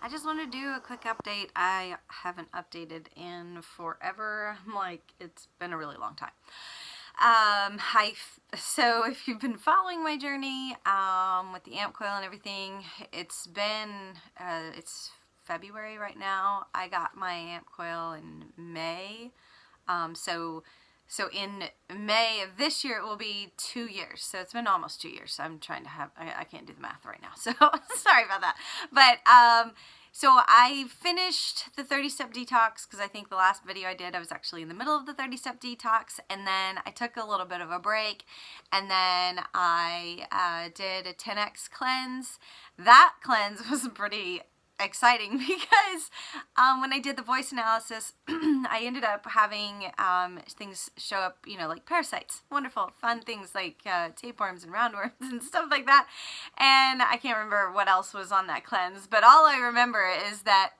I just want to do a quick update. I haven't updated in forever. It's been a really long time. So if you've been following my journey with the AmpCoil and everything, it's February right now. I got my AmpCoil in May. So in May of this year, it will be 2 years. So it's been almost 2 years. So I'm trying to I can't do the math right now. So sorry about that. But so I finished the 30-step detox because I think the last video I did, I was actually in the middle of the 30-step detox. And then I took a little bit of a break. And then I did a 10x cleanse. That cleanse was pretty exciting because when I did the voice analysis, I ended up having things show up, like parasites, wonderful, fun things like tapeworms and roundworms and stuff like that. And I can't remember what else was on that cleanse, but all I remember is that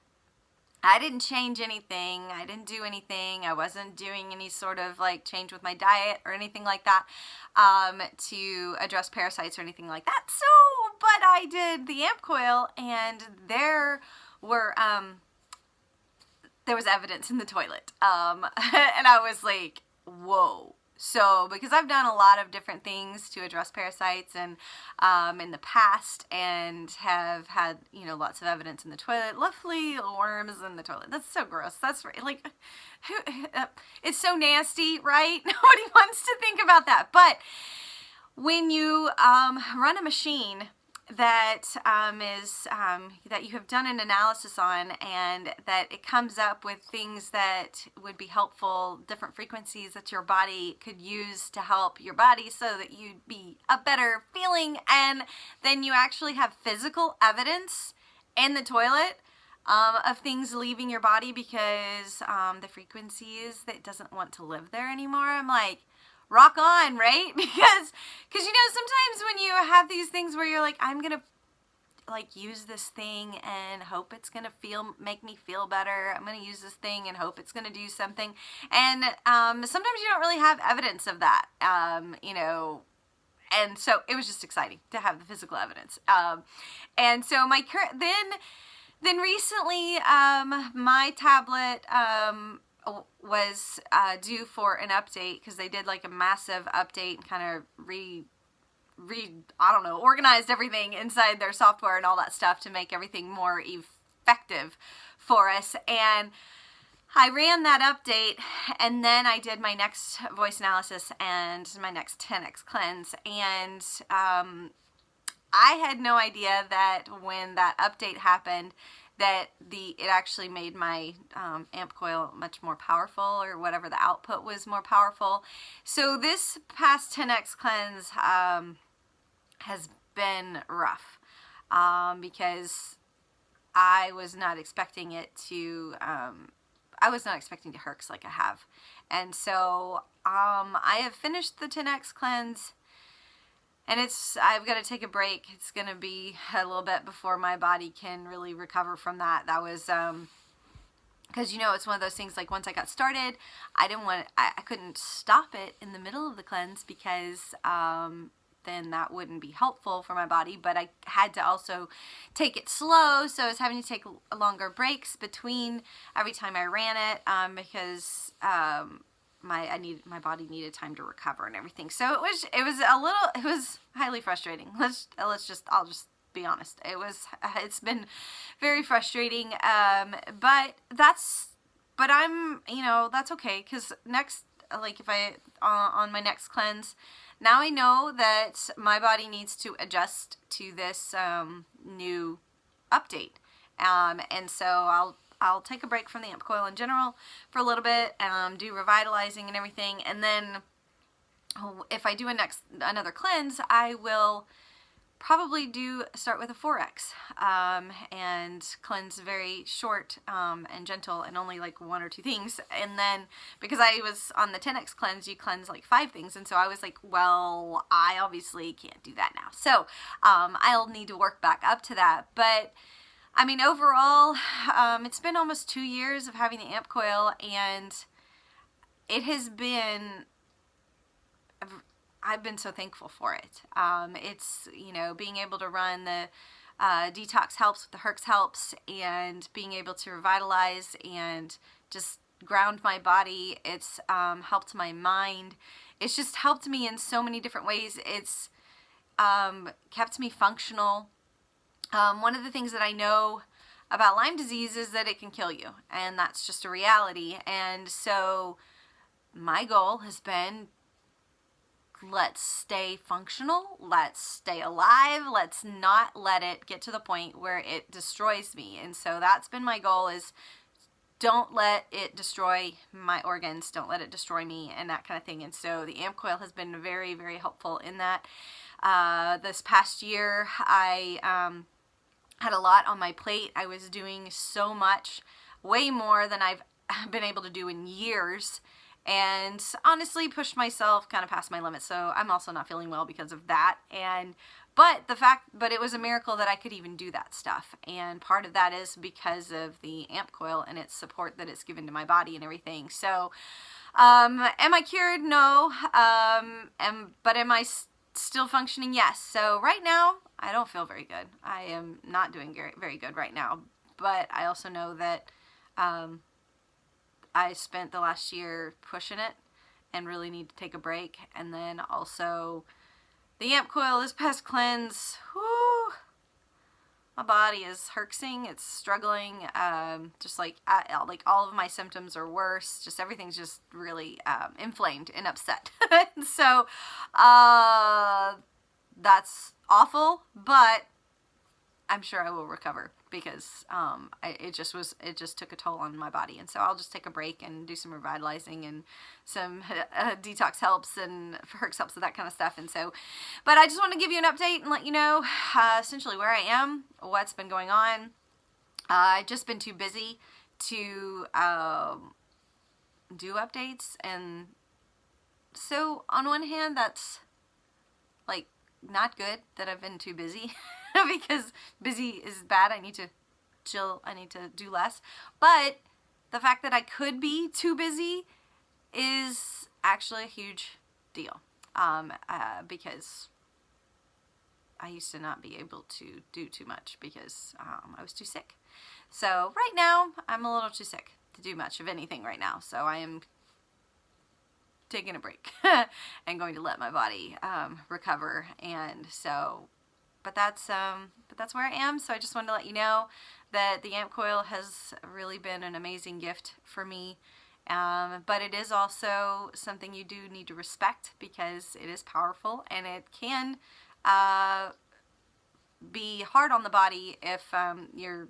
I didn't change anything. I didn't do anything. I wasn't doing any sort of change with my diet or anything like that to address parasites or anything like that. So, but I did the AmpCoil, and there was evidence in the toilet. And I was like, whoa. So, because I've done a lot of different things to address parasites and in the past, and have had, lots of evidence in the toilet. Lovely worms in the toilet. That's so gross. That's right. It's so nasty, right? Nobody wants to think about that. But when you run a machine that that you have done an analysis on, and that it comes up with things that would be helpful, different frequencies that your body could use to help your body so that you'd be a better feeling, and then you actually have physical evidence in the toilet of things leaving your body because the frequencies that doesn't want to live there anymore. I'm like, rock on, right? Because sometimes when you have these things where you're like, I'm gonna use this thing and hope it's gonna make me feel better. I'm gonna use this thing and hope it's gonna do something. And sometimes you don't really have evidence of that, And so it was just exciting to have the physical evidence. And so then recently, my tablet was due for an update because they did a massive update and kind of organized everything inside their software and all that stuff to make everything more effective for us. And I ran that update, and then I did my next voice analysis and my next 10x cleanse. And I had no idea that when that update happened, that it actually made my AmpCoil much more powerful, or whatever the output was more powerful. So this past 10x cleanse has been rough because I was not expecting it to. I was not expecting to herx like I have, and so I have finished the 10x cleanse. And I've got to take a break. It's going to be a little bit before my body can really recover from that. That was, because, it's one of those things, once I got started, I couldn't stop it in the middle of the cleanse because, then that wouldn't be helpful for my body. But I had to also take it slow. So I was having to take longer breaks between every time I ran it, because, my body needed time to recover and everything. So it was highly frustrating. I'll just be honest. It's been very frustrating. But I'm, that's okay. 'Cause next, if on my next cleanse, now I know that my body needs to adjust to this, new update. And so I'll take a break from the AmpCoil in general for a little bit, do revitalizing and everything, and then if I do another cleanse, I will probably start with a 4x and cleanse very short and gentle, and only 1 or 2 things. And then because I was on the 10x cleanse, you cleanse 5 things, and so I was like, well, I obviously can't do that now, so I'll need to work back up to that. But I mean, overall, it's been almost 2 years of having the AmpCoil, and it has been, I've been so thankful for it. It's, being able to run the detox helps, with the herx helps, and being able to revitalize and just ground my body. It's helped my mind. It's just helped me in so many different ways. It's kept me functional. One of the things that I know about Lyme disease is that it can kill you, and that's just a reality. And so my goal has been, let's stay functional, let's stay alive, let's not let it get to the point where it destroys me. And so that's been my goal, is don't let it destroy my organs, don't let it destroy me, and that kind of thing. And so the AmpCoil has been very, very helpful in that. This past year, I had a lot on my plate. I was doing so much, way more than I've been able to do in years, and honestly pushed myself kind of past my limits. So I'm also not feeling well because of that. But it was a miracle that I could even do that stuff. And part of that is because of the AmpCoil and its support that it's given to my body and everything. So, am I cured? No. But am I still functioning? Yes. So right now, I don't feel very good. I am not doing very good right now. But I also know that I spent the last year pushing it and really need to take a break. And then also the AmpCoil, this past cleanse, whoo, my body is herxing, it's struggling, just like all of my symptoms are worse, just everything's just really inflamed and upset. So that's awful, but I'm sure I will recover, because it just took a toll on my body. And so I'll just take a break and do some revitalizing and some detox helps and herx helps with that kind of stuff. And so, but I just want to give you an update and let you know essentially where I am, what's been going on. I've just been too busy to do updates. And so on one hand, that's like not good that I've been too busy. Because busy is bad. I need to chill. I need to do less. But the fact that I could be too busy is actually a huge deal. Because I used to not be able to do too much because I was too sick. So right now, I'm a little too sick to do much of anything right now. So I am taking a break and going to let my body recover. And so... But that's where I am. So I just wanted to let you know that the AmpCoil has really been an amazing gift for me. But it is also something you do need to respect, because it is powerful and it can be hard on the body if you're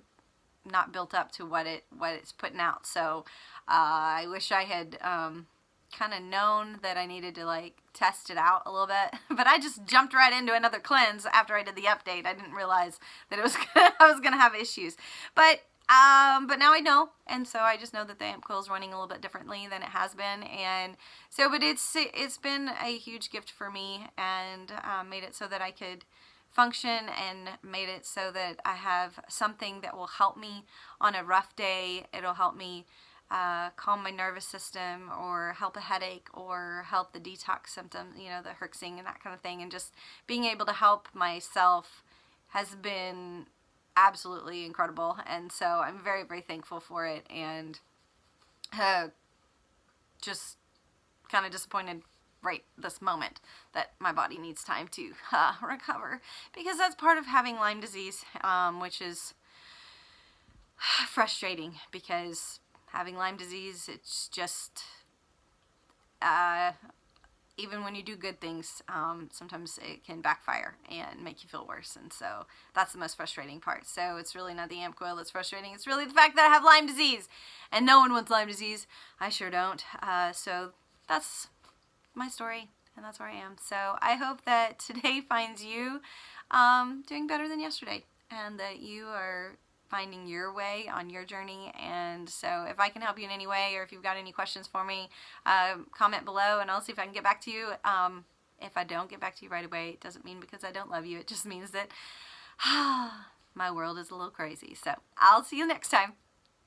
not built up to what it's putting out. So I wish I had kind of known that I needed to like test it out a little bit, but I just jumped right into another cleanse after I did the update. I didn't realize that I was gonna have issues, but now I know, and so I just know that the AmpCoil is running a little bit differently than it has been. And so, but it's been a huge gift for me, and made it so that I could function, and made it so that I have something that will help me on a rough day. It'll help me calm my nervous system, or help a headache, or help the detox symptoms, you know, the herxing and that kind of thing. And just being able to help myself has been absolutely incredible. And so I'm very, very thankful for it, and just kind of disappointed right this moment that my body needs time to recover, because that's part of having Lyme disease, which is frustrating, because having Lyme disease, it's just, even when you do good things, sometimes it can backfire and make you feel worse. And so that's the most frustrating part. So it's really not the AmpCoil that's frustrating. It's really the fact that I have Lyme disease, and no one wants Lyme disease. I sure don't. So that's my story, and that's where I am. So I hope that today finds you doing better than yesterday, and that you are finding your way on your journey. And so if I can help you in any way, or if you've got any questions for me, comment below, and I'll see if I can get back to you. If I don't get back to you right away, it doesn't mean because I don't love you. It just means that my world is a little crazy. So I'll see you next time.